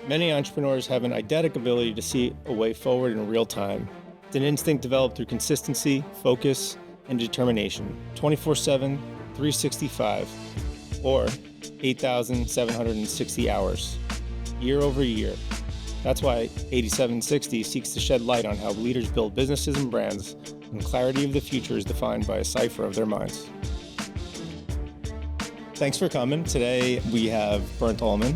Many entrepreneurs have an eidetic ability to see a way forward in real time. It's an instinct developed through consistency, focus, and determination, 24/7, 365, or 8,760 hours, year over year. That's why 8760 seeks to shed light on how leaders build businesses and brands, and clarity of the future is defined by a cipher of their minds. Thanks for coming. Today we have Bernt Ullmann,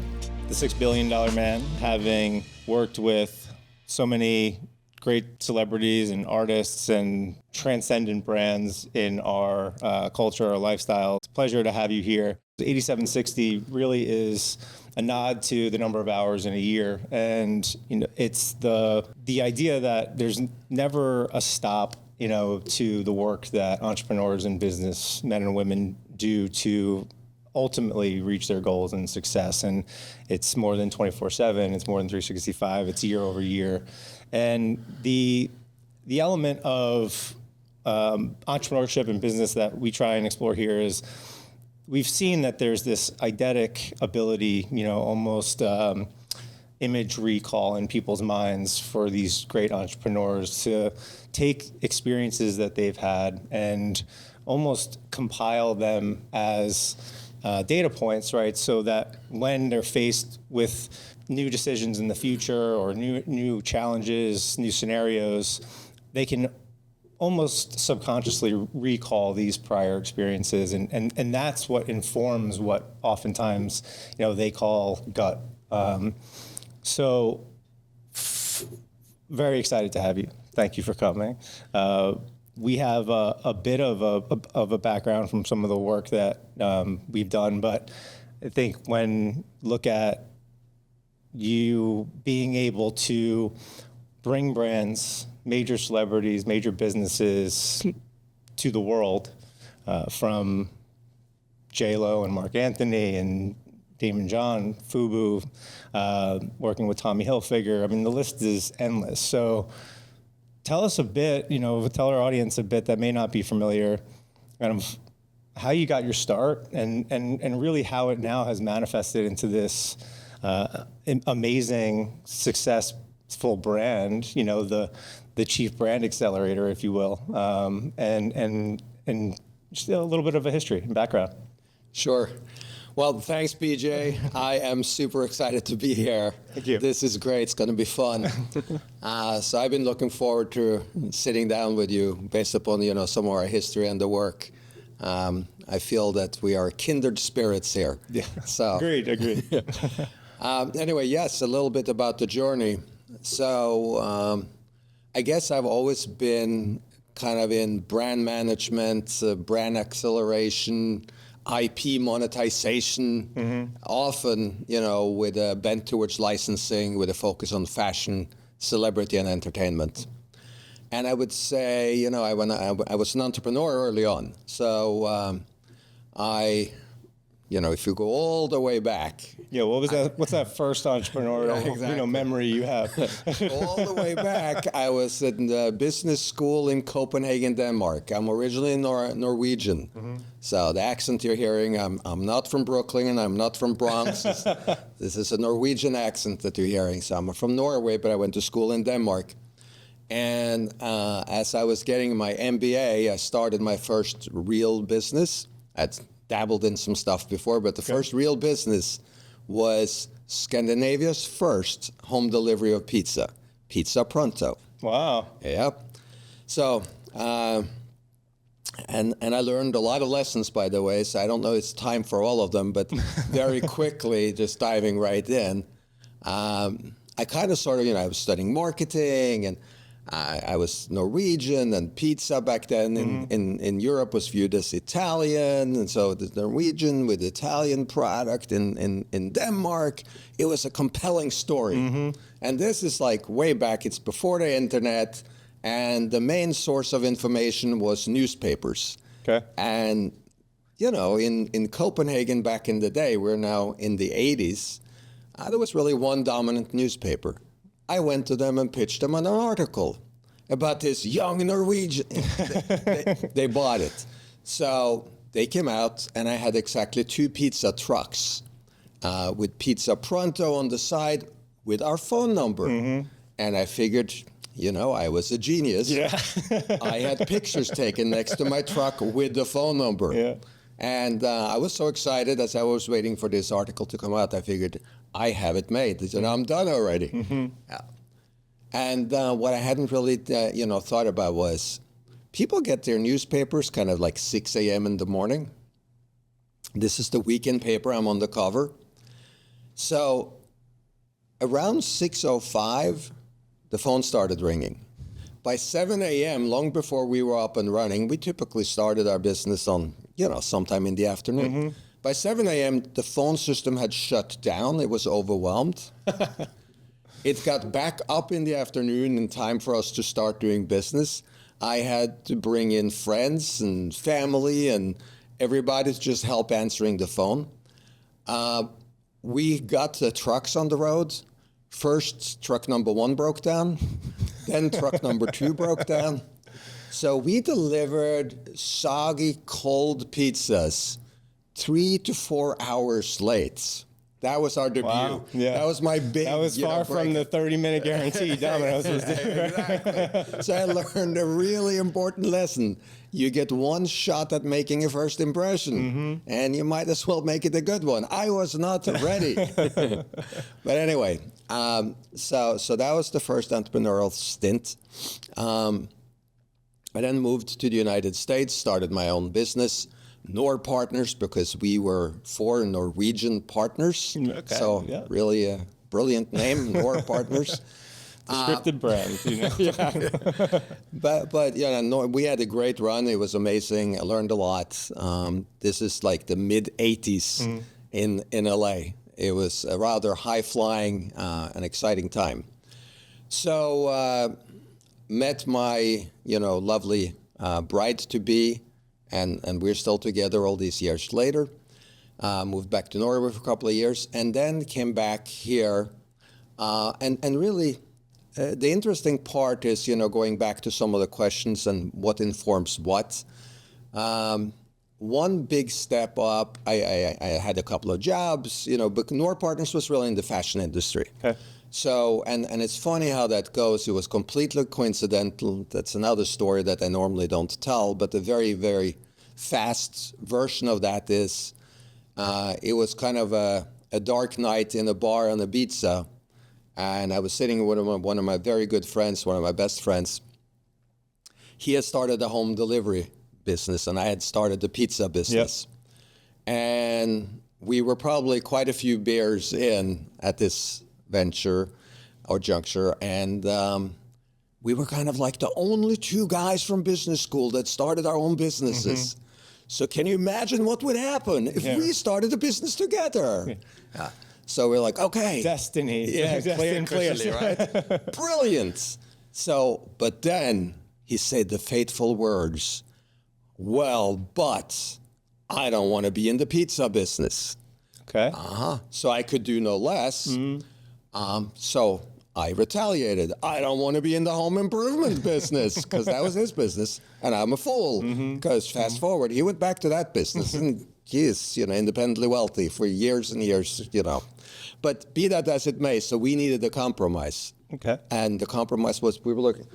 the $6 billion man, having worked with so many great celebrities and artists and transcendent brands in our culture, our lifestyle. It's a pleasure to have you here. 8760 really is a nod to the number of hours in a year. And it's the idea that there's never a stop, to the work that entrepreneurs and business men and women do to ultimately reach their goals and success. And it's more than 24/7, it's more than 365, it's year over year. And the element of entrepreneurship and business that we try and explore here is we've seen that there's this eidetic ability, almost image recall in people's minds for these great entrepreneurs to take experiences that they've had and almost compile them as data points, right? So that when they're faced with new decisions in the future or new challenges, new scenarios, they can almost subconsciously recall these prior experiences. And that's what informs what oftentimes, they call gut. Very excited to have you. Thank you for coming. We have a bit of a background from some of the work that we've done, but I think when look at you being able to bring brands, major celebrities, major businesses to the world, from J-Lo and Mark Anthony and Damon John, FUBU, working with Tommy Hilfiger. I mean, the list is endless. So tell us a bit, tell our audience a bit that may not be familiar, kind of how you got your start and really how it now has manifested into this amazing, successful brand, the chief brand accelerator, if you will, and just a little bit of a history and background. Sure. Well, thanks, BJ. I am super excited to be here. Thank you. This is great. It's going to be fun. So I've been looking forward to sitting down with you based upon, some of our history and the work. I feel that we are kindred spirits here. Yeah. So Agreed. Anyway, yes, a little bit about the journey. So I guess I've always been kind of in brand management, brand acceleration, IP monetization, often, with a bent towards licensing, with a focus on fashion, celebrity, and entertainment. And I would say, I was an entrepreneur early on. So if you go all the way back. Yeah, what's that first entrepreneurial exactly. Memory you have? All the way back, I was in the business school in Copenhagen, Denmark. I'm originally Norwegian. Mm-hmm. So the accent you're hearing, I'm not from Brooklyn and I'm not from Bronx. This is a Norwegian accent that you're hearing. So I'm from Norway, but I went to school in Denmark. And as I was getting my MBA, I started my first real business. I'd dabbled in some stuff before, but the first real business was Scandinavia's first home delivery of pizza, Pizza Pronto. Wow. Yep. So, and I learned a lot of lessons, by the way, so I don't know it's time for all of them, but very quickly, just diving right in, I kind of sort of, I was studying marketing, and I was Norwegian, and pizza back then in Europe was viewed as Italian, and so the Norwegian with Italian product in Denmark, it was a compelling story. Mm-hmm. And this is like way back, it's before the internet, and the main source of information was newspapers. Okay. And, in Copenhagen back in the day, we're now in the 80s, there was really one dominant newspaper. I went to them and pitched them an article about this young Norwegian. They bought it. So they came out, and I had exactly 2 pizza trucks with Pizza Pronto on the side, with our phone number. And I figured, I was a genius. Yeah. I had pictures taken next to my truck with the phone number. Yeah. And I was so excited as I was waiting for this article to come out. I figured, I have it made. I'm done already. Yeah. And what I hadn't really, thought about was people get their newspapers kind of like 6 a.m. in the morning. This is the weekend paper. I'm on the cover. So around 6:05, the phone started ringing. By 7 a.m., long before we were up and running, we typically started our business on, sometime in the afternoon. By 7 a.m., the phone system had shut down. It was overwhelmed. It got back up in the afternoon in time for us to start doing business. I had to bring in friends and family and everybody to just help answering the phone. We got the trucks on the road. First, truck number 1 broke down. Then truck number 2 broke down. So we delivered soggy, cold pizzas 3 to 4 hours late. That was our debut. Wow. Yeah. That was my big. That was far from the 30-minute guarantee Domino's was doing. Exactly. So I learned a really important lesson. You get one shot at making a first impression, and you might as well make it a good one. I was not ready. But anyway, so that was the first entrepreneurial stint. I then moved to the United States, started my own business. Nor Partners, because we were 4 Norwegian partners. Okay, so really a brilliant name, Nor Partners. Scripted brand, But we had a great run. It was amazing. I learned a lot. This is like the mid-'80s in LA. It was a rather high-flying and exciting time. So met my lovely bride-to-be. And we're still together all these years later. Moved back to Norway for a couple of years, and then came back here. And really, the interesting part is, going back to some of the questions and what informs what. One big step up, I had a couple of jobs, but Nor Partners was really in the fashion industry. Okay. So, and it's funny how that goes. It was completely coincidental. That's another story that I normally don't tell, but the very, very fast version of that is, it was kind of a dark night in a bar on Ibiza, and I was sitting with one of my very good friends, one of my best friends. He had started a home delivery business, and I had started the pizza business. Yep. And we were probably quite a few beers in at this venture or juncture, and we were kind of like the only 2 guys from business school that started our own businesses. So can you imagine what would happen if we started a business together? So we're like, okay, destiny. Yeah, clearly, right? Brilliant. So, but then he said the fateful words, well, but I don't want to be in the pizza business. Okay. So I could do no less. So I retaliated. I don't want to be in the home improvement business, because that was his business, and I'm a fool. Because fast forward, he went back to that business, and he is, independently wealthy for years and years, But be that as it may, so we needed a compromise. Okay. And the compromise was, we were looking,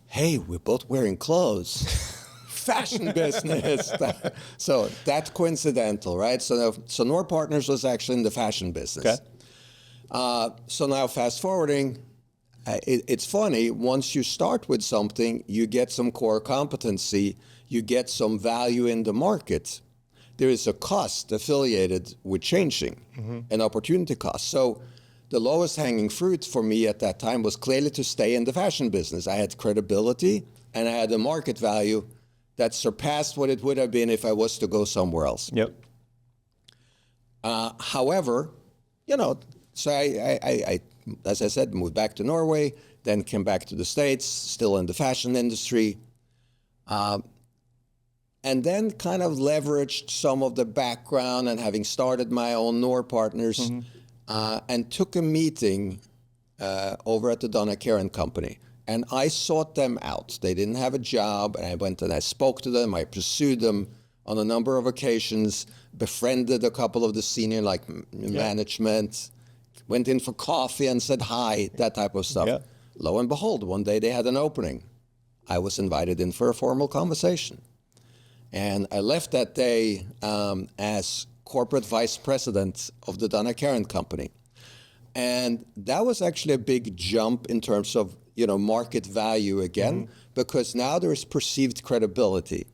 hey, we're both wearing clothes. Fashion business. So that's coincidental, right? So Nor Partners was actually in the fashion business. Okay. So now fast forwarding, it's funny, once you start with something, you get some core competency, you get some value in the market. There is a cost affiliated with changing, an opportunity cost. So the lowest hanging fruit for me at that time was clearly to stay in the fashion business. I had credibility and I had a market value that surpassed what it would have been if I was to go somewhere else. Yep. However, so I, as I said, moved back to Norway, then came back to the States, still in the fashion industry, and then kind of leveraged some of the background and having started my own Nor Partners, and took a meeting over at the Donna Karen Company. And I sought them out. They didn't have a job, and I went and I spoke to them. I pursued them on a number of occasions, befriended a couple of the senior management, went in for coffee and said hi, that type of stuff. Yeah. Lo and behold, one day they had an opening. I was invited in for a formal conversation. And I left that day as corporate vice president of the Donna Karan Company. And that was actually a big jump in terms of, market value again, because now there is perceived credibility.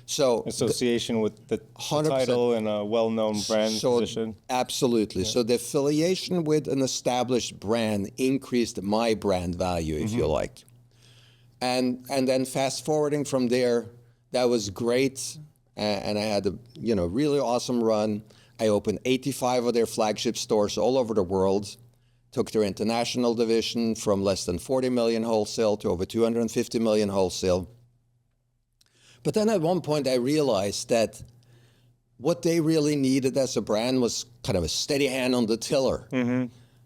So association with the title and a well-known brand position. Absolutely. Yeah. So the affiliation with an established brand increased my brand value, if you like. And then fast forwarding from there, that was great. And I had a really awesome run. I opened 85 of their flagship stores all over the world. Took their international division from less than 40 million wholesale to over 250 million wholesale. But then at one point I realized that what they really needed as a brand was kind of a steady hand on the tiller.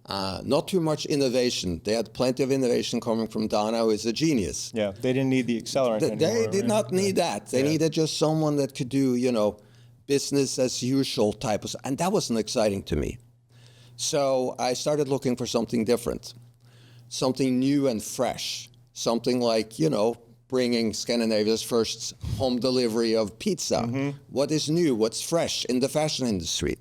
Not too much innovation. They had plenty of innovation coming from Donna, who is a genius. Yeah, they didn't need the accelerant anymore. They did not need that. They needed just someone that could do, business as usual type of, and that wasn't exciting to me. So I started looking for something different, something new and fresh, something like, bringing Scandinavia's first home delivery of pizza. What is new? What's fresh in the fashion industry?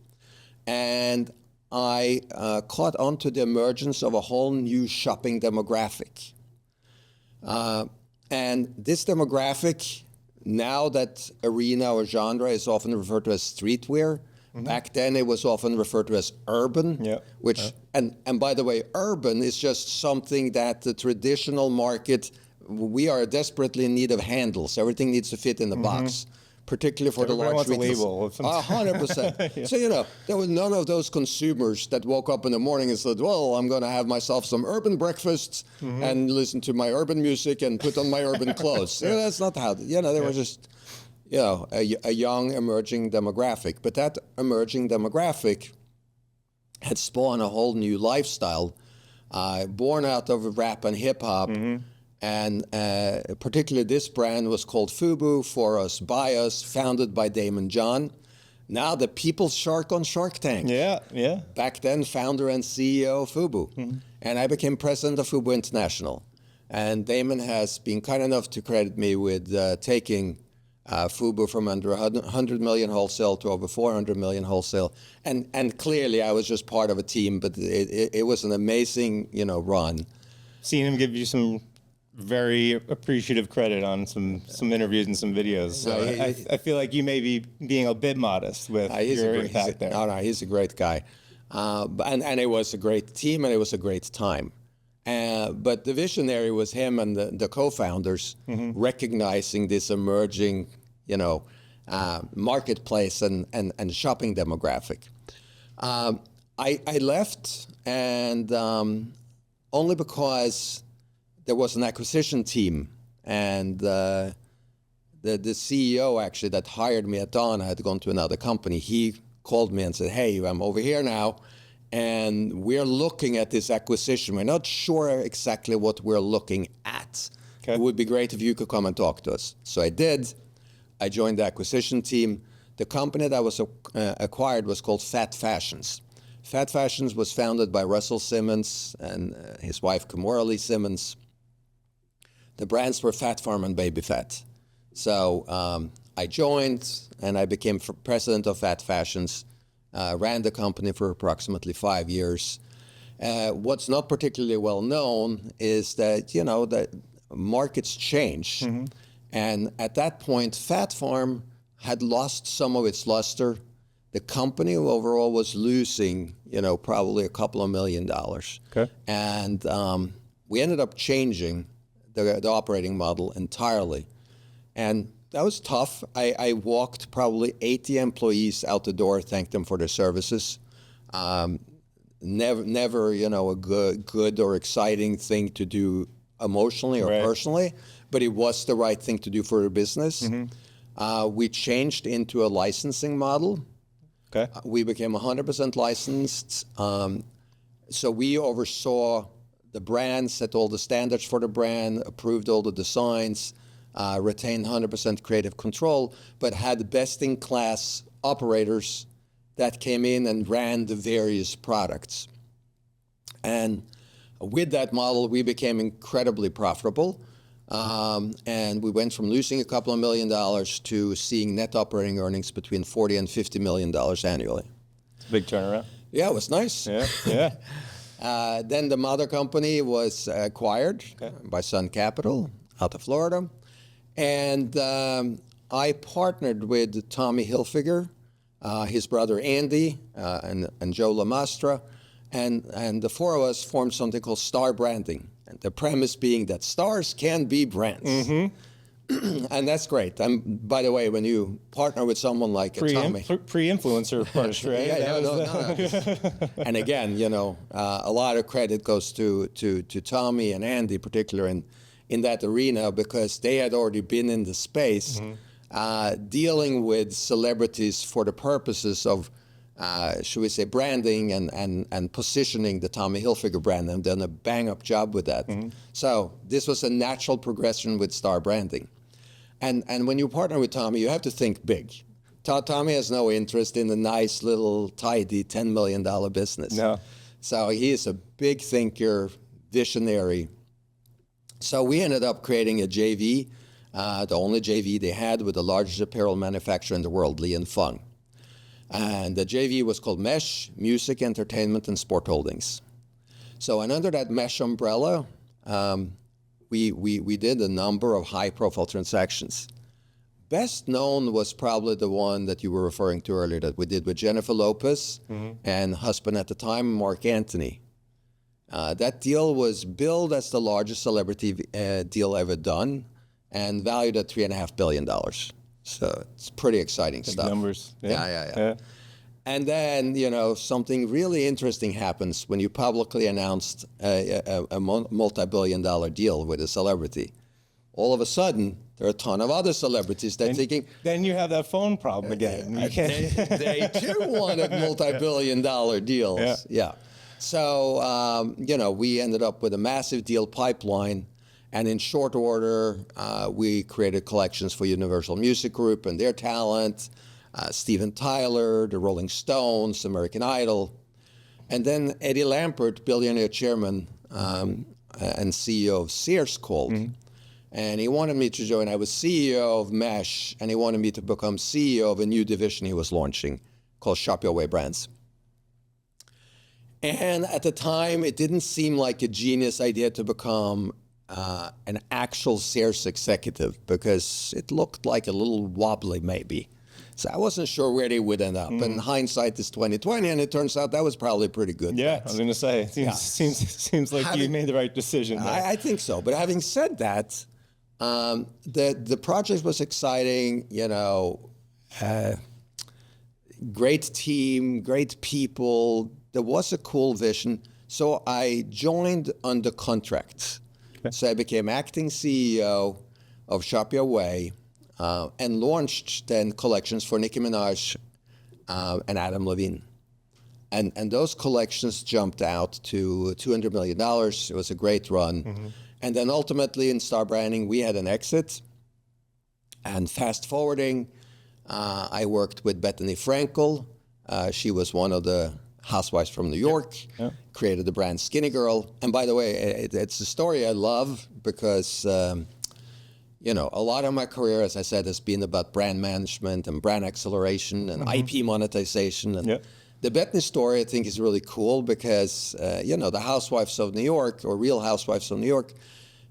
And I caught on to the emergence of a whole new shopping demographic. And this demographic, now that arena or genre is often referred to as streetwear, back then it was often referred to as urban, and by the way, urban is just something that the traditional market, we are desperately in need of handles. Everything needs to fit in the box, particularly for the large retail. 100%. So, there were none of those consumers that woke up in the morning and said, well, I'm going to have myself some urban breakfasts and listen to my urban music and put on my urban clothes. That's not how, they were just, a young emerging demographic. But that emerging demographic had spawned a whole new lifestyle, born out of rap and hip hop. And particularly this brand was called FUBU, for us, by us, founded by Damon John. Now the people's shark on Shark Tank. Yeah. Back then, founder and CEO of FUBU. And I became president of FUBU International. And Damon has been kind enough to credit me with taking FUBU from under 100 million wholesale to over 400 million wholesale. And clearly I was just part of a team, but it was an amazing, run. Seeing him give you some very appreciative credit on some interviews and some videos. So I feel like you may be being a bit modest with your impact there. No, he's a great guy. And it was a great team and it was a great time. But the visionary was him and the co-founders recognizing this emerging, marketplace and shopping demographic. I left and only because there was an acquisition team, and the CEO actually that hired me at Donna had gone to another company. He called me and said, hey, I'm over here now, and we're looking at this acquisition. We're not sure exactly what we're looking at. Okay. It would be great if you could come and talk to us. So I did. I joined the acquisition team. The company that was acquired was called Fat Fashions. Fat Fashions was founded by Russell Simmons and his wife, Kimora Lee Simmons. The brands were Fat Farm and Baby Fat. So I joined and I became president of Fat Fashions, ran the company for approximately 5 years. What's not particularly well known is that, that markets change. And at that point, Fat Farm had lost some of its luster. The company overall was losing, probably a couple of $1 million. Okay. And we ended up changing the operating model entirely. And that was tough. I walked probably 80 employees out the door, thanked them for their services. Never, a good or exciting thing to do emotionally or personally, but it was the right thing to do for the business. We changed into a licensing model. Okay. We became 100% licensed. So we oversaw the brand, set all the standards for the brand, approved all the designs, retained 100% creative control, but had best-in-class operators that came in and ran the various products. And with that model, we became incredibly profitable. And we went from losing a couple of $1 million to seeing net operating earnings between $40 and $50 million annually. Big turnaround. Yeah, it was nice. Yeah, yeah. Then the mother company was acquired by Sun Capital out of Florida. And I partnered with Tommy Hilfiger, his brother Andy, and Joe Lamastra. And the four of us formed something called Star Branding. And the premise being that stars can be brands. Mm-hmm. And that's great. By the way, when you partner with someone like Tommy. Pre-influencer push, right? No. And again, a lot of credit goes to Tommy and Andy, particularly in that arena, because they had already been in the space dealing with celebrities for the purposes of should we say, branding and positioning the Tommy Hilfiger brand, and done a bang-up job with that. Mm-hmm. So this was a natural progression with Star Branding. And when you partner with Tommy, you have to think big. Tommy has no interest in a nice little tidy $10 million business. No. So he is a big thinker, visionary. So we ended up creating a JV, the only JV they had with the largest apparel manufacturer in the world, Li & Fung. And the JV was called Mesh, Music, Entertainment, and Sport Holdings. So, and under that Mesh umbrella, we did a number of high-profile transactions. Best known was probably the one that you were referring to earlier that we did with Jennifer Lopez and husband at the time, Mark Anthony. That deal was billed as the largest celebrity deal ever done and valued at $3.5 billion. So it's pretty exciting Big stuff. Numbers. Yeah. And then, something really interesting happens when you publicly announced a multi-billion-dollar deal with a celebrity. All of a sudden, there are a ton of other celebrities that thinking... Then you have that phone problem again. They too wanted multi-billion-dollar deals. Yeah. So, we ended up with a massive deal pipeline. And in short order, we created collections for Universal Music Group and their talent, Steven Tyler, the Rolling Stones, American Idol. And then Eddie Lampert, billionaire chairman and CEO of Sears, called. Mm-hmm. And he wanted me to join. I was CEO of Mesh, and he wanted me to become CEO of a new division he was launching called Shop Your Way Brands. And at the time, it didn't seem like a genius idea to become an actual Sears executive, because it looked like a little wobbly maybe. So I wasn't sure where they would end up. And hindsight is 20/20, and it turns out that was probably pretty good. Yeah, I was going to say, it seems like you made the right decision. I think so. But having said that, the project was exciting, great team, great people. There was a cool vision. So I joined under contract. So I became acting CEO of Shop Your Way and launched then collections for Nicki Minaj and Adam Levine. And those collections jumped out to $200 million. It was a great run. Mm-hmm. And then ultimately in Star Branding, we had an exit. And fast forwarding, I worked with Bethany Frankel. She was one of the housewives from New York, created the brand Skinny Girl. And by the way, it's a story I love because, a lot of my career, as I said, has been about brand management and brand acceleration and IP monetization. And the Bethany story, I think, is really cool because, the housewives of New York, or Real Housewives of New York,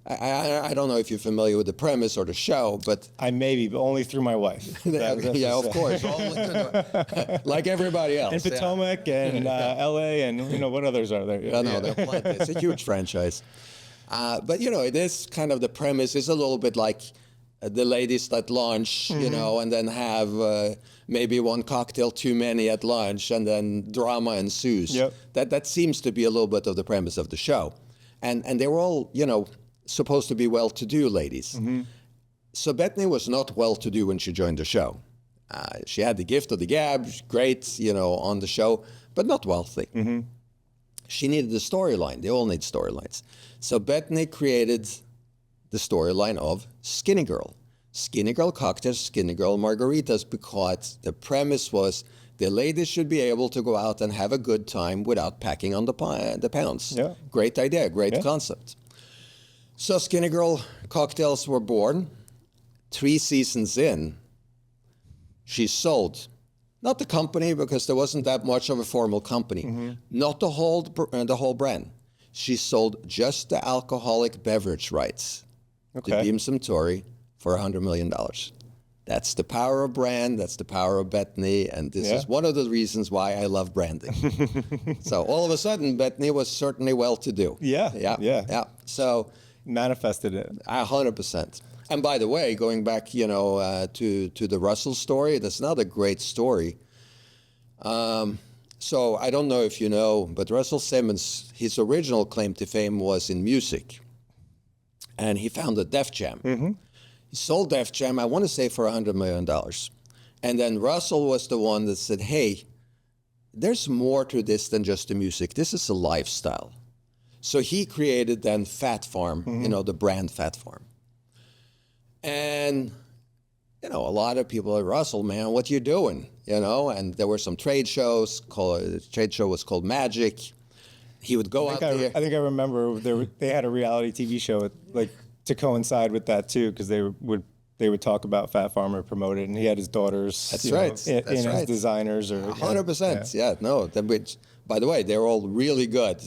I don't know if you're familiar with the premise or the show, but... I may be, but only through my wife. Yeah, of course. Like everybody else. And Potomac and L.A. and, what others are there? There are plenty. It's a huge franchise. But, it is kind of the premise is a little bit like the ladies at lunch, and then have maybe one cocktail too many at lunch, and then drama ensues. Yep. That seems to be a little bit of the premise of the show. And they were all, supposed to be well-to-do ladies. Mm-hmm. So Bethany was not well-to-do when she joined the show. She had the gift of the gab, great, on the show, but not wealthy. Mm-hmm. She needed a storyline. They all need storylines. So Bethany created the storyline of Skinny Girl. Skinny Girl cocktails, Skinny Girl margaritas, because the premise was The ladies should be able to go out and have a good time without packing on the pounds. Yeah. Great idea, great concept. So Skinny Girl cocktails were born. 3 seasons in, she sold. Not the company, because there wasn't that much of a formal company. Not the whole brand. She sold just the alcoholic beverage rights to Beam Suntory for $100 million. That's the power of brand. That's the power of Bethany. And this is one of the reasons why I love branding. So all of a sudden, Bethany was certainly well-to-do. Yeah. So manifested it. 100%. And by the way, going back, to the Russell story, that's another great story. So I don't know if you know, but Russell Simmons, his original claim to fame was in music. And he founded Def Jam. He sold Def Jam, I want to say, for $100 million. And then Russell was the one that said, hey, there's more to this than just the music. This is a lifestyle. So he created then Fat Farm, the brand Fat Farm. And, a lot of people are, Russell, man, what you doing? And there were some trade shows. The trade show was called Magic. He would go out there. I think I remember they had a reality TV show to coincide with that too, because they would talk about Fat Farmer, promote it, and he had his daughters. That's right. As designers, or 100%. Yeah. No. Which, by the way, they're all really good.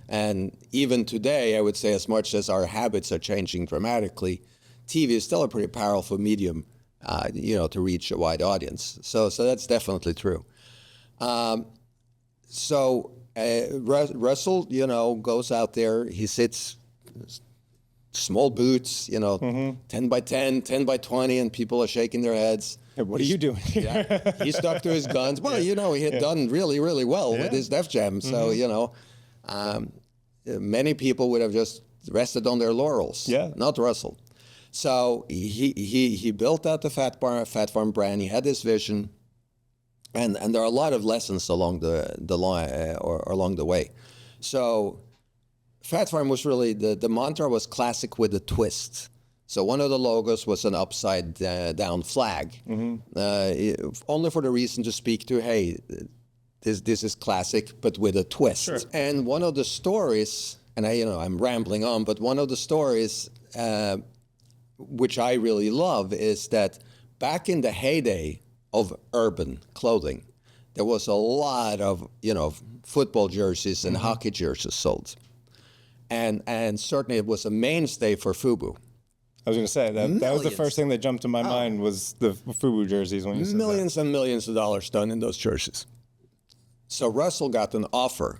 And even today, I would say, as much as our habits are changing dramatically, TV is still a pretty powerful medium, to reach a wide audience. So that's definitely true. Russell, goes out there. He sits, small boots, 10 by 10, 10 by 20, and people are shaking their heads. Hey, what are you doing? He stuck to his guns. Well, he had done really, really well with his Def Jam. So, many people would have just rested on their laurels. Not Russell. So he built out the Fat Farm brand. He had this vision, and there are a lot of lessons along the line or along the way. So Fat Farm was really the mantra was classic with a twist. So one of the logos was an upside down flag, only for the reason to speak to, hey, this is classic, but with a twist. Sure. And one of the stories, and I'm rambling on, but one of the stories, which I really love, is that back in the heyday of urban clothing, there was a lot of, football jerseys and hockey jerseys sold. And certainly it was a mainstay for FUBU. I was going to say, that was the first thing that jumped to my mind was the FUBU jerseys when you said millions and millions of dollars done in those jerseys. So Russell got an offer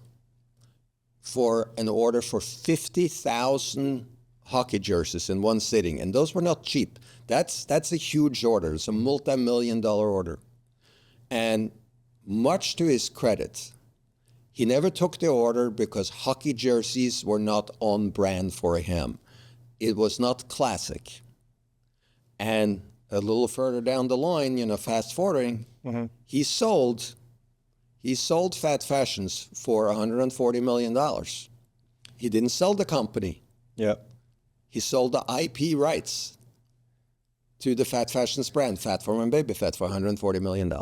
for an order for 50,000 hockey jerseys in one sitting, and those were not cheap. That's a huge order. It's a multi-million-dollar order. And much to his credit, he never took the order because hockey jerseys were not on brand for him. It was not classic. And a little further down the line, fast forwarding, he sold Fat Fashions for $140 million. He didn't sell the company. Yep. He sold the IP rights to the Fat Fashions brand, Fat Farm and Baby Fat, for $140 million.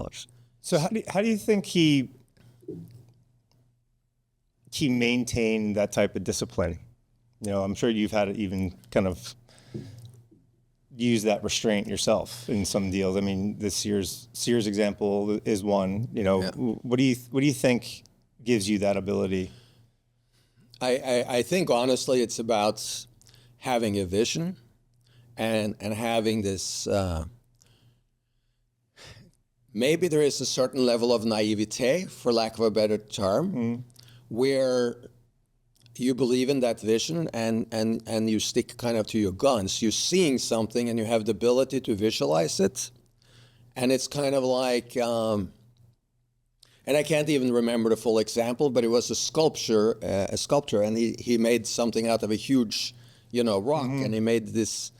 So how do you think he maintained that type of discipline? I'm sure you've had to even kind of use that restraint yourself in some deals. I mean, this Sears example is one. What do you think gives you that ability? I think honestly, it's about having a vision and having this. Maybe there is a certain level of naivete, for lack of a better term, where you believe in that vision and you stick kind of to your guns. You're seeing something and you have the ability to visualize it. And it's kind of like, and I can't even remember the full example, but it was a sculptor, and he made something out of a huge, rock, and he made this,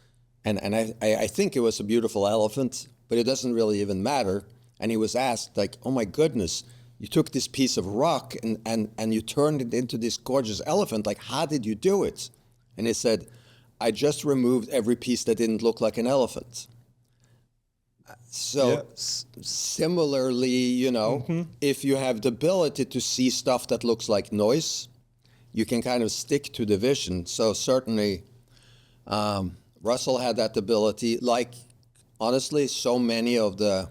and I think it was a beautiful elephant, but it doesn't really even matter. And he was asked, like, oh my goodness, you took this piece of rock and you turned it into this gorgeous elephant. Like, how did you do it? And he said, I just removed every piece that didn't look like an elephant. So similarly, if you have the ability to see stuff that looks like noise, you can kind of stick to the vision. So certainly, Russell had that ability. Like, honestly, so many of the,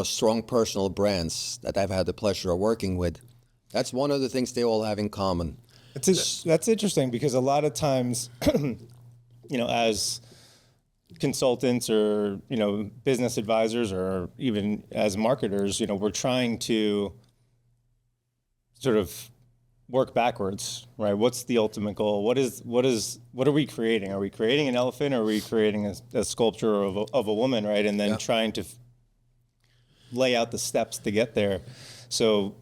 strong personal brands that I've had the pleasure of working with, that's one of the things they all have in common. That's interesting because a lot of times, as consultants or, business advisors or even as marketers, we're trying to sort of work backwards, right? What's the ultimate goal? What are we creating? Are we creating an elephant or are we creating a sculpture of a woman, right? And then trying to lay out the steps to get there. So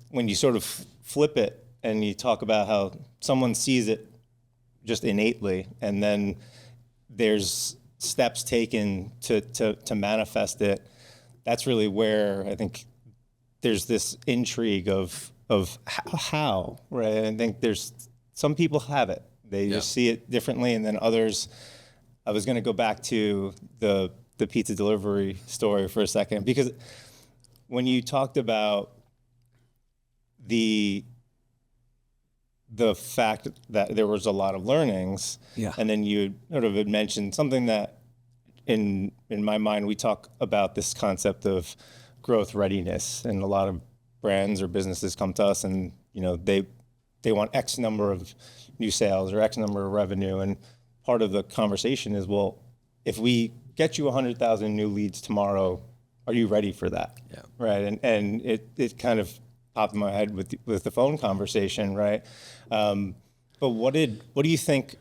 when you sort of flip it and you talk about how someone sees it just innately, and then there's steps taken to manifest it, that's really where I think there's this intrigue of how, right? I think there's some people have it. They just see it differently, and then others, I was going to go back to the pizza delivery story for a second, because when you talked about the fact that there was a lot of learnings, and then you sort of had mentioned something that in my mind, we talk about this concept of growth readiness, and a lot of brands or businesses come to us and, they want X number of new sales or X number of revenue. And part of the conversation is, well, if we get you 100,000 new leads tomorrow, are you ready for that? Yeah. Right. And it kind of popped in my head with the phone conversation. Right. But what do you think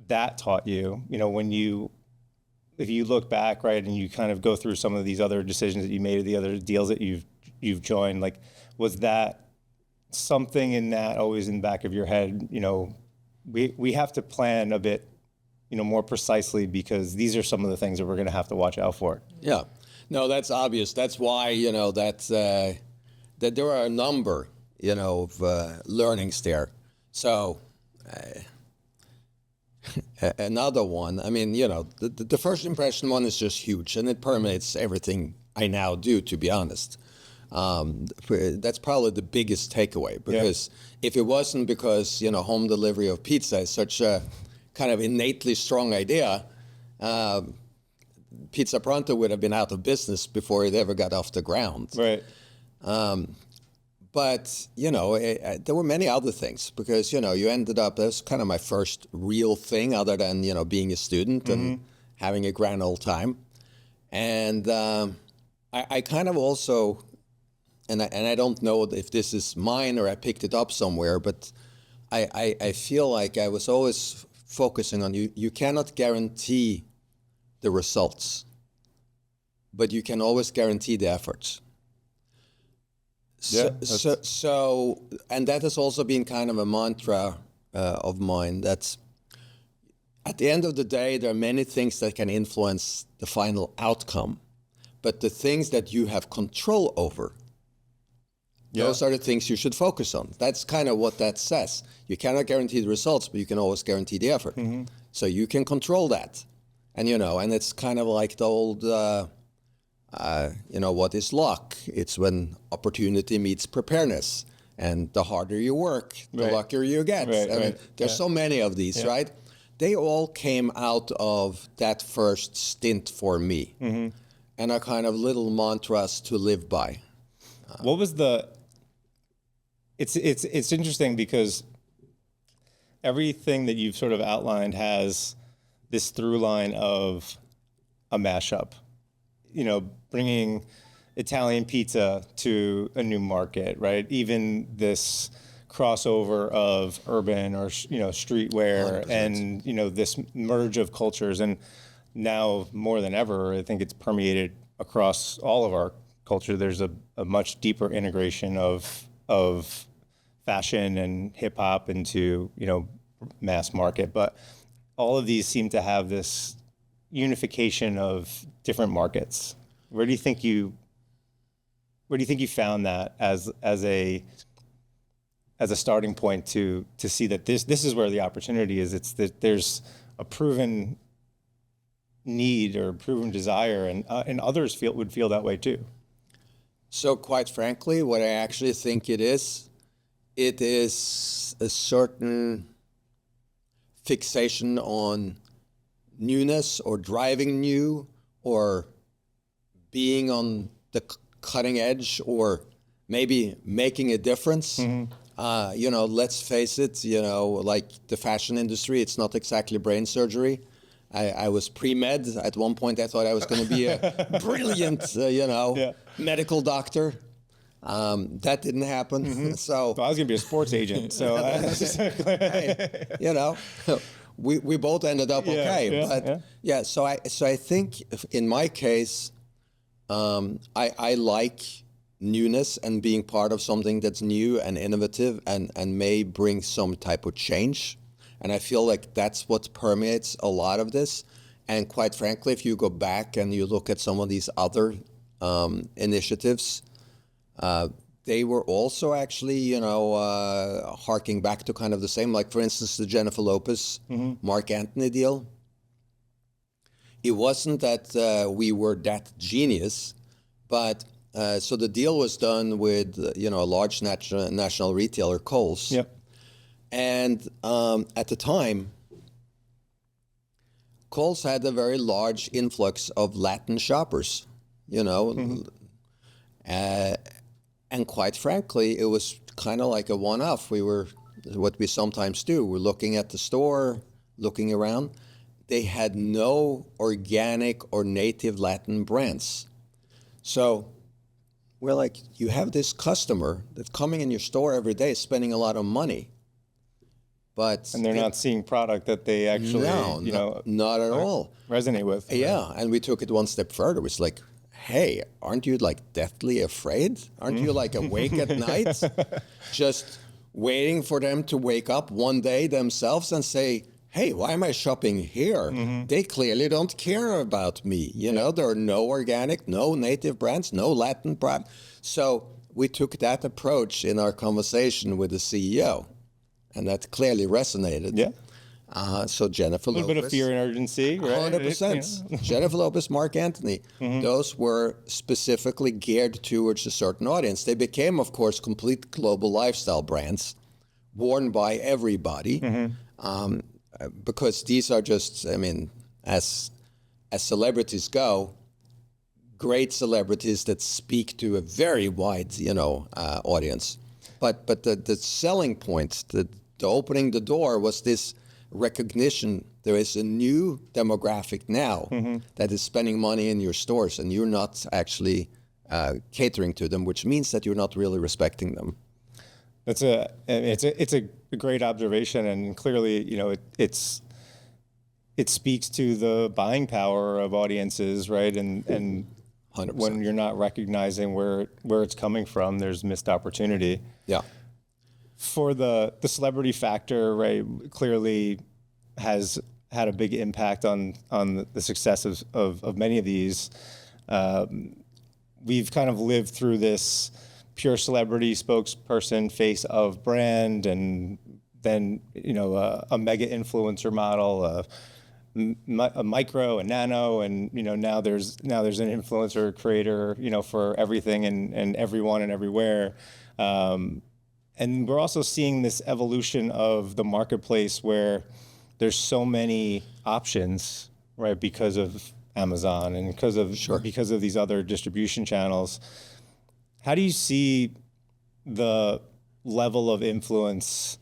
that taught you? If you look back, right, and you kind of go through some of these other decisions that you made, or the other deals that you've joined, like, was that something in that always in the back of your head? We have to plan a bit, more precisely, because these are some of the things that we're going to have to watch out for. Yeah, no, that's obvious. That's why that there are a number of learnings there. So. Another one, I mean, the first impression one is just huge, and it permeates everything I now do, to be honest. That's probably the biggest takeaway, because if it wasn't because, home delivery of pizza is such a kind of innately strong idea, Pizza Pronto would have been out of business before it ever got off the ground. Right. But, there were many other things, because, you ended up, that was kind of my first real thing other than, being a student and having a grand old time. And I kind of also, and I don't know if this is mine or I picked it up somewhere, but I feel like I was always focusing on you cannot guarantee the results, but you can always guarantee the efforts. So, and that has also been kind of a mantra of mine. That's, at the end of the day, there are many things that can influence the final outcome, but the things that you have control over, those are the things you should focus on. That's kind of what that says. You cannot guarantee the results, but you can always guarantee the effort. So you can control that. And, and it's kind of like the old... what is luck? It's when opportunity meets preparedness. And the harder you work, the luckier you get. There's so many of these, right? They all came out of that first stint for me. And are kind of little mantras to live by. What was it's interesting, because everything that you've sort of outlined has this through line of a mashup. Bringing Italian pizza to a new market, right? Even this crossover of urban or, streetwear 100%. And, this merge of cultures. And now more than ever, I think it's permeated across all of our culture. There's a much deeper integration of fashion and hip hop into, mass market. But all of these seem to have this unification of different markets. Where do you think you found that as a starting point to see that this is where the opportunity is? It's that there's a proven need or proven desire, and others would feel that way too. So quite frankly, what I actually think it is a certain fixation on newness or driving new or being on the cutting edge or maybe making a difference. Let's face it, like the fashion industry, it's not exactly brain surgery. I was pre-med. At one point, I thought I was going to be a brilliant, medical doctor. That didn't happen. So I was going to be a sports agent. So, we both ended up okay. So I think in my case, I like newness and being part of something that's new and innovative and may bring some type of change. And I feel like that's what permeates a lot of this. And quite frankly, if you go back and you look at some of these other initiatives, they were also actually, harking back to kind of the same. Like, for instance, the Jennifer Lopez, Mark Anthony deal. It wasn't that we were that genius, but so the deal was done with, a large national retailer, Kohl's. Yep. And at the time, Kohl's had a very large influx of Latin shoppers, and quite frankly, it was kind of like a one-off. We were, what we sometimes do, we're looking at the store, looking around. They had no organic or native Latin brands. So we're like, you have this customer that's coming in your store every day, spending a lot of money. And they're not seeing product that they actually, not at all resonate with. Yeah, and we took it one step further. It's like, hey, aren't you like deathly afraid? Aren't you like awake at night, just waiting for them to wake up one day themselves and say, hey, why am I shopping here? They clearly don't care about me. There are no organic, no native brands, no Latin brand. So we took that approach in our conversation with the CEO. And that clearly resonated. Yeah. So Jennifer Lopez. A little bit of fear and urgency, right? 100%. Jennifer Lopez, Mark Anthony. Those were specifically geared towards a certain audience. They became, of course, complete global lifestyle brands, worn by everybody, because these are just, as celebrities go, great celebrities that speak to a very wide, audience. But the selling point, the opening the door was this recognition. There is a new demographic now that is spending money in your stores, and you're not actually catering to them, which means that you're not really respecting them. It's a great observation, and clearly, it speaks to the buying power of audiences, right? And 100%. When you're not recognizing where it's coming from, there's missed opportunity. Yeah. For the celebrity factor, right, clearly has had a big impact on the success of many of these. We've kind of lived through this pure celebrity spokesperson, face of brand, and then a mega influencer model, a micro, a nano, and now there's an influencer creator, for everything and everyone and everywhere. And we're also seeing this evolution of the marketplace where there's so many options, right, because of Amazon and because of these other distribution channels. How do you see the level of influence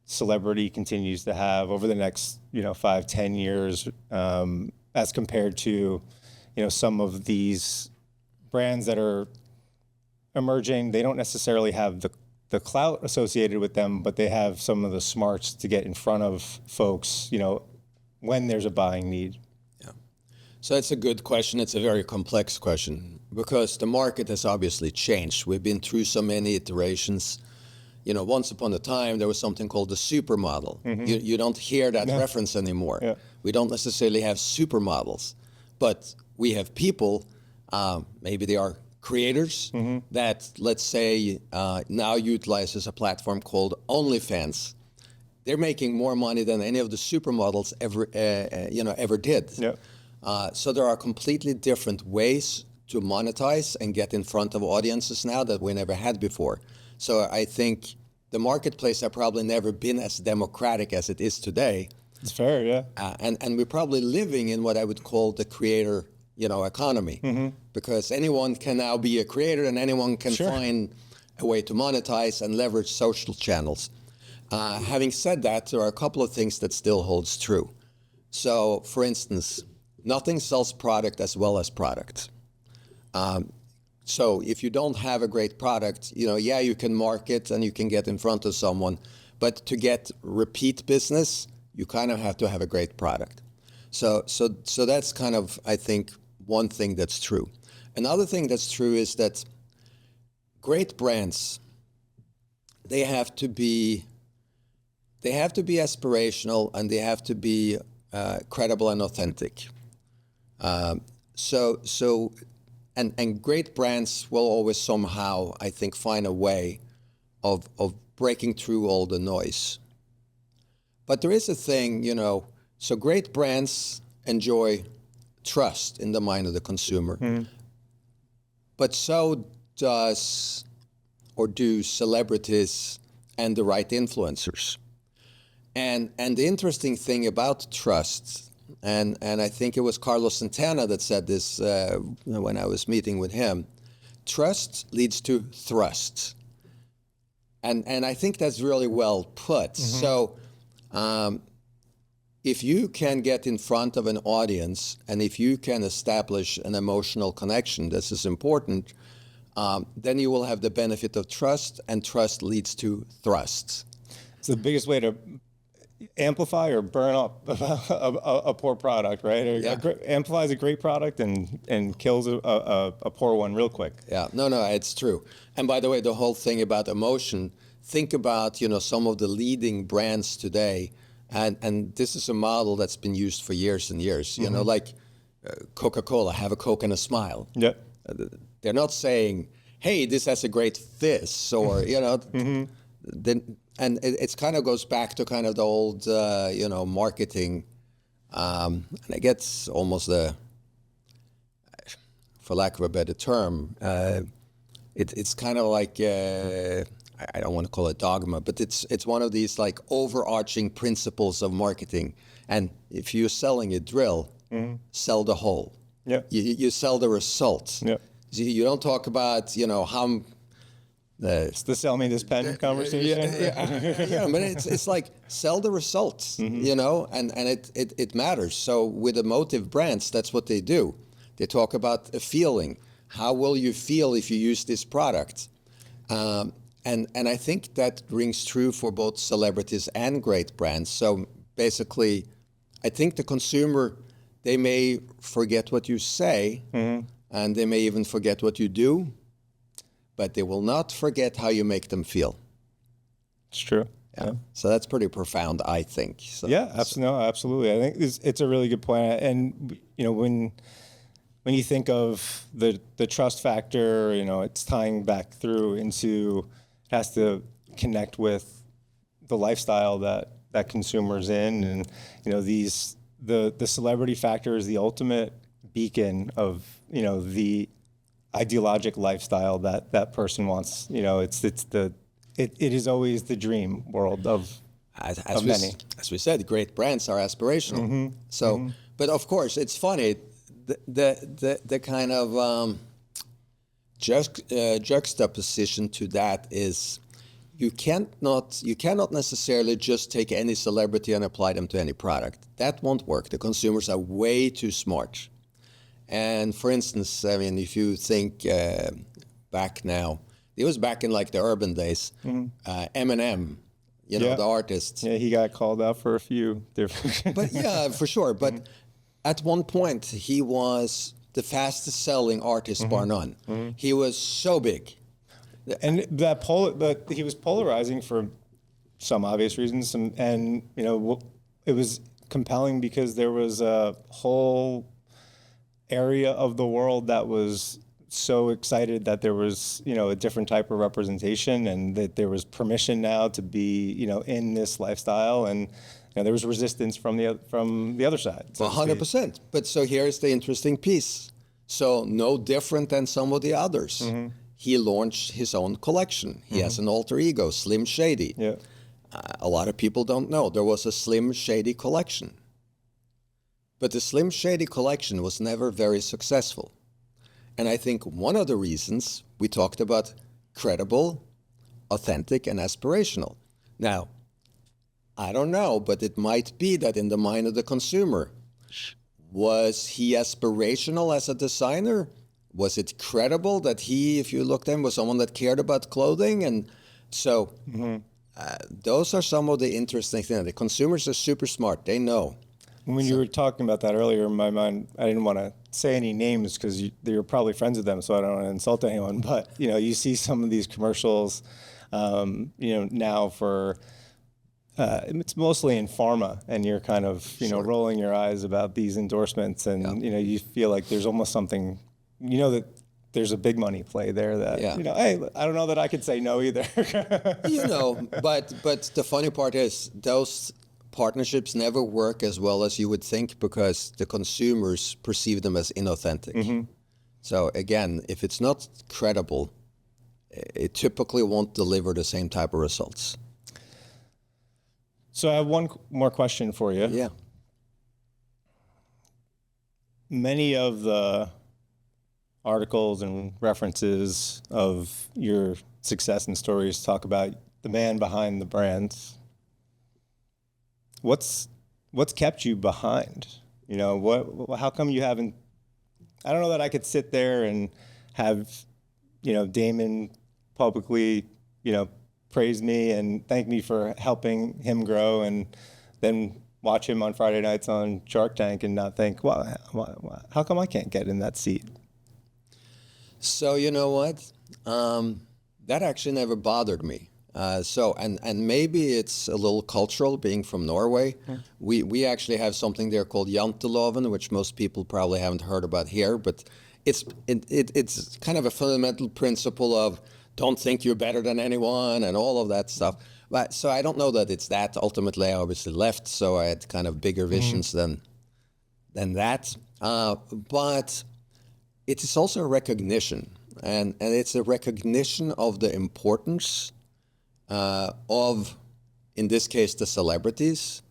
celebrity continues to have over the next 5-10 years, as compared to some of these brands that are emerging? They don't necessarily have the clout associated with them, but they have some of the smarts to get in front of folks, when there's a buying need. Yeah. So it's a good question. It's a very complex question because the market has obviously changed. We've been through so many iterations. Once upon a time, there was something called the supermodel. You don't hear that reference anymore. Yeah. We don't necessarily have supermodels, but we have people, maybe they are creators that, let's say, now utilizes a platform called OnlyFans. They're making more money than any of the supermodels ever did. Yeah. So there are completely different ways to monetize and get in front of audiences now that we never had before. So I think the marketplace have probably never been as democratic as it is today. It's fair, yeah. And we're probably living in what I would call the creator, economy, because anyone can now be a creator and anyone can find a way to monetize and leverage social channels. Having said that, there are a couple of things that still holds true. So, for instance, nothing sells product as well as product. So if you don't have a great product, you can market and you can get in front of someone, but to get repeat business, you kind of have to have a great product. So that's kind of, I think, one thing that's true. Another thing that's true is that great brands, they have to be aspirational and they have to be credible and authentic. And great brands will always somehow, I think, find a way of breaking through all the noise. But there is a thing, so great brands enjoy trust in the mind of the consumer. But so do celebrities and the right influencers. And the interesting thing about trust, and I think it was Carlos Santana that said this when I was meeting with him, trust leads to thrust. And I think that's really well put. So if you can get in front of an audience and if you can establish an emotional connection, this is important, then you will have the benefit of trust, and trust leads to thrust. It's the biggest way to amplify or burn up a poor product, right? Amplifies a great product and kills a poor one real quick. Yeah, no, it's true. And by the way, the whole thing about emotion, think about, some of the leading brands today, and this is a model that's been used for years and years, like Coca-Cola, have a Coke and a smile. Yep. They're not saying, hey, this has a great fizz, or, then. And it kind of goes back to kind of the old, marketing, and it gets almost for lack of a better term, it's kind of like, I don't want to call it dogma, but it's one of these like overarching principles of marketing. And if you're selling a drill, sell the hole. Yeah. You sell the results. Yeah. You don't talk about, how... It's the sell me this pen conversation. Yeah, but it's like sell the results, and it matters. So with emotive brands, that's what they do. They talk about a feeling. How will you feel if you use this product? And I think that rings true for both celebrities and great brands. So basically, I think the consumer, they may forget what you say, and they may even forget what you do, but they will not forget how you make them feel. It's true. Yeah. So that's pretty profound, I think. So, absolutely. I think it's a really good point. And when you think of the trust factor, it's tying back through into, it has to connect with the lifestyle that consumers in, and the celebrity factor is the ultimate beacon of the ideologic lifestyle that person wants. It is always the dream world of many. As we said, great brands are aspirational. But of course, it's funny, the kind of juxtaposition to that is you cannot necessarily just take any celebrity and apply them to any product. That won't work. The consumers are way too smart. And for instance, I mean, if you think back now, it was back in like the urban days, Eminem, the artist. Yeah, he got called out for a few different. But yeah, for sure. But at one point, he was the fastest selling artist, bar none. He was so big. And but he was polarizing for some obvious reasons. And it was compelling because there was a whole area of the world that was so excited that there was, a different type of representation and that there was permission now to be, in this lifestyle, and there was resistance from the other side. So 100%. But so here's the interesting piece. So no different than some of the others. He launched his own collection. He has an alter ego, Slim Shady. Yeah. A lot of people don't know there was a Slim Shady collection. But the Slim Shady collection was never very successful. And I think one of the reasons we talked about credible, authentic, and aspirational. Now, I don't know, but it might be that in the mind of the consumer, was he aspirational as a designer? Was it credible that he, if you looked at him, was someone that cared about clothing? And so those are some of the interesting things. The consumers are super smart. They know. When you were talking about that earlier, in my mind, I didn't want to say any names because you're probably friends with them, so I don't want to insult anyone. But, you see some of these commercials, now for... it's mostly in pharma, and you're kind of, rolling your eyes about these endorsements, and, you feel like there's almost something, that there's a big money play there that, hey, I don't know that I could say no either. But the funny part is those partnerships never work as well as you would think because the consumers perceive them as inauthentic. So again, if it's not credible, it typically won't deliver the same type of results. So I have one more question for you. Yeah. Many of the articles and references of your success and stories talk about the man behind the brands. What's kept you behind? How come you haven't? I don't know that I could sit there and have, Damon publicly, praise me and thank me for helping him grow, and then watch him on Friday nights on Shark Tank and not think, well, how come I can't get in that seat? So you know what? That actually never bothered me. And maybe it's a little cultural, being from Norway. We actually have something there called janteloven, which most people probably haven't heard about here, but it's kind of a fundamental principle of don't think you're better than anyone and all of that stuff. But so I don't know that it's that. Ultimately, I obviously left, so I had kind of bigger visions than that. But it is also a recognition, and it's a recognition of the importance of, in this case, the celebrities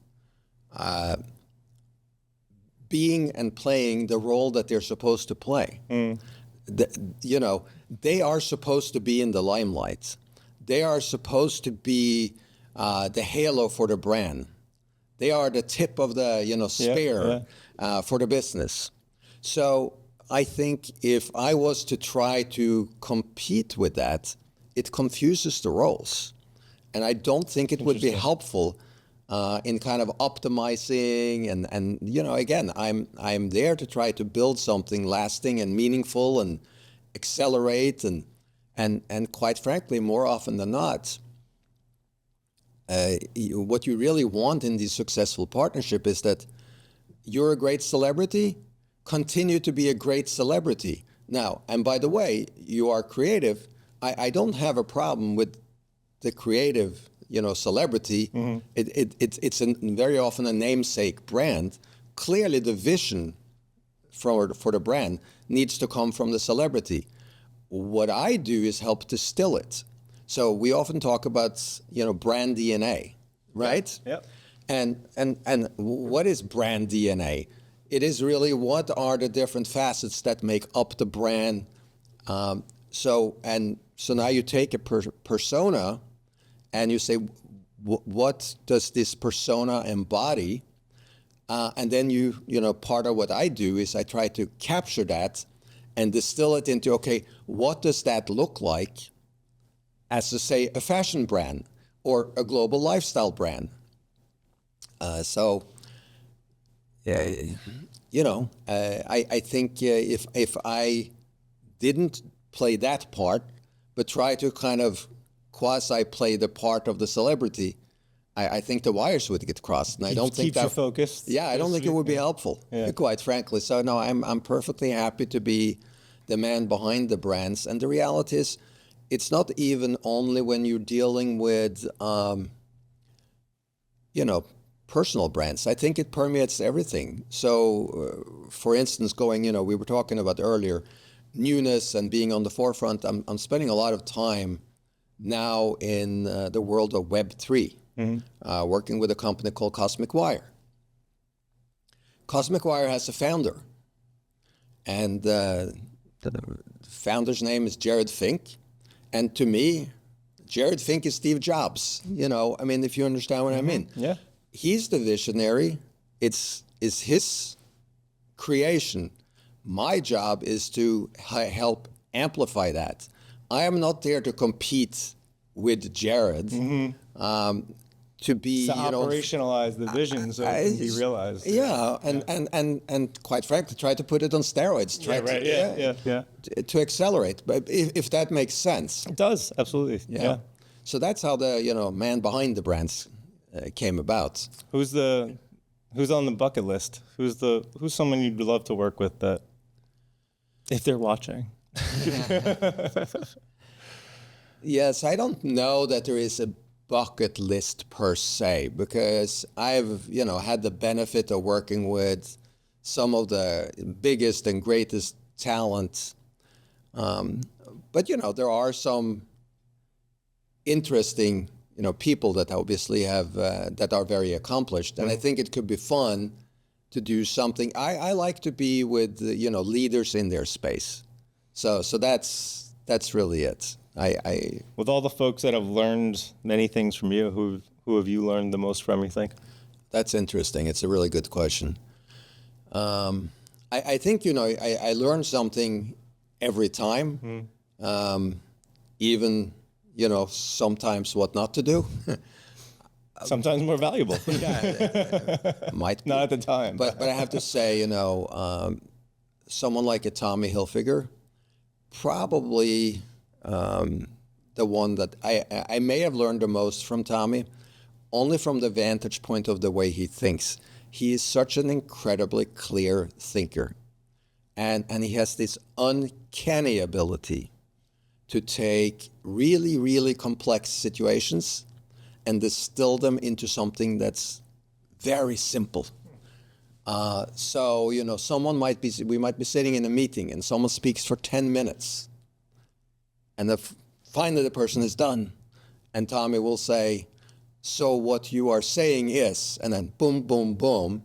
being and playing the role that they're supposed to play. They are supposed to be in the limelight. They are supposed to be the halo for the brand. They are the tip of the spear for the business. So I think if I was to try to compete with that, it confuses the roles. And I don't think it would be helpful in kind of optimizing and again, I'm there to try to build something lasting and meaningful and accelerate and quite frankly, more often than not, what you really want in these successful partnership is that you're a great celebrity, continue to be a great celebrity. Now, and by the way, you are creative. I don't have a problem with the creative, celebrity. It's very often a namesake brand. Clearly, the vision for the brand needs to come from the celebrity. What I do is help distill it. So we often talk about, brand DNA, right? Yep. And what is brand DNA? It is really what are the different facets that make up the brand. So now you take a persona and you say, what does this persona embody? And then part of what I do is I try to capture that and distill it into, okay, what does that look like as to say a fashion brand or a global lifestyle brand? I think if I didn't play that part, but try to kind of quasi-play the part of the celebrity, I think the wires would get crossed, and I don't think that keeps you focused. Yeah, I don't think it would be helpful, quite frankly. So no, I'm perfectly happy to be the man behind the brands. And the reality is, it's not even only when you're dealing with, personal brands. I think it permeates everything. So, for instance, we were talking about earlier, newness and being on the forefront. I'm spending a lot of time now in the world of Web3, working with a company called Cosmic Wire. Cosmic Wire has a founder, and the founder's name is Jared Fink. And to me, Jared Fink is Steve Jobs. If you understand what I mean. Yeah. He's the visionary. It's his creation. My job is to help amplify that. I am not there to compete with Jared. To be, operationalize the vision so it can be realized. Yeah, and quite frankly, try to put it on steroids. To accelerate, but if that makes sense. It does, absolutely. Yeah. So that's how the man behind the brands came about. Who's on the bucket list? Who's someone you'd love to work with that, if they're watching? Yes, I don't know that there is a bucket list per se, because I've had the benefit of working with some of the biggest and greatest talent. But there are some interesting people that obviously have that are very accomplished, and I think it could be fun to do something. I like to be with leaders in their space. So that's really it. With all the folks that have learned many things from you, who have you learned the most from, you think? That's interesting. It's a really good question. I think, I learn something every time, even, sometimes what not to do. Sometimes more valuable. Might be. Not at the time. But I have to say, someone like a Tommy Hilfiger, probably the one that I may have learned the most from Tommy, only from the vantage point of the way he thinks. He is such an incredibly clear thinker. And he has this uncanny ability to take really, really complex situations and distill them into something that's very simple. So, we might be sitting in a meeting and someone speaks for 10 minutes. And finally the person is done. And Tommy will say, so what you are saying is, and then boom, boom, boom.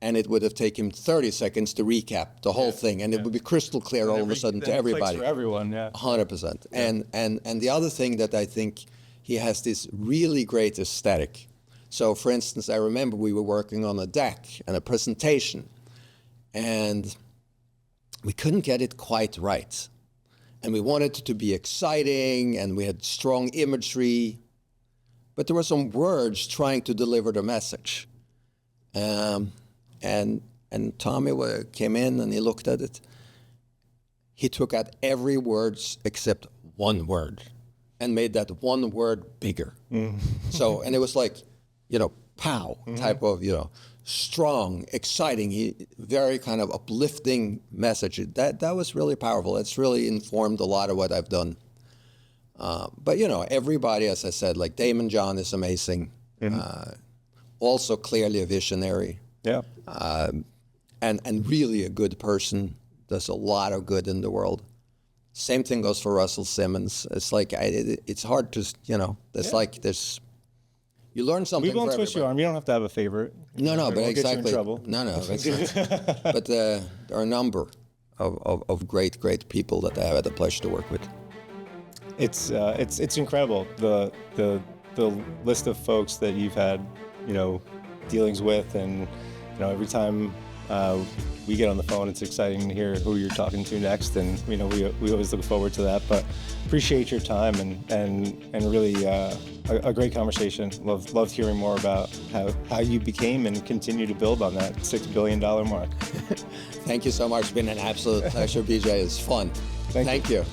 And it would have taken 30 seconds to recap the whole thing. And it would be crystal clear all of a sudden to everybody. For everyone, 100%. Yeah. And the other thing that I think he has this really great aesthetic. So for instance, I remember we were working on a deck and a presentation. And we couldn't get it quite right. And we wanted it to be exciting, and we had strong imagery, but there were some words trying to deliver the message. And Tommy came in and he looked at it. He took out every word except one word and made that one word bigger. So, and it was like, pow type of, strong, exciting, very kind of uplifting message. That was really powerful. It's really informed a lot of what I've done. But everybody, as I said, like Damon John is amazing. Also clearly a visionary. Yeah. And really a good person. Does a lot of good in the world. Same thing goes for Russell Simmons. It's like it's hard to there's. You learn something. We won't twist your arm. You don't have to have a favorite. No, but we'll exactly. Get you in trouble. No. But there are a number of great people that I have had the pleasure to work with. It's incredible the list of folks that you've had dealings with, and every time we get on the phone, it's exciting to hear who you're talking to next, and we always look forward to that. But appreciate your time and really a great conversation. Loved hearing more about how you became and continue to build on that $6 billion mark. Thank you so much. It's been an absolute pleasure, BJ. It's fun. Thank you.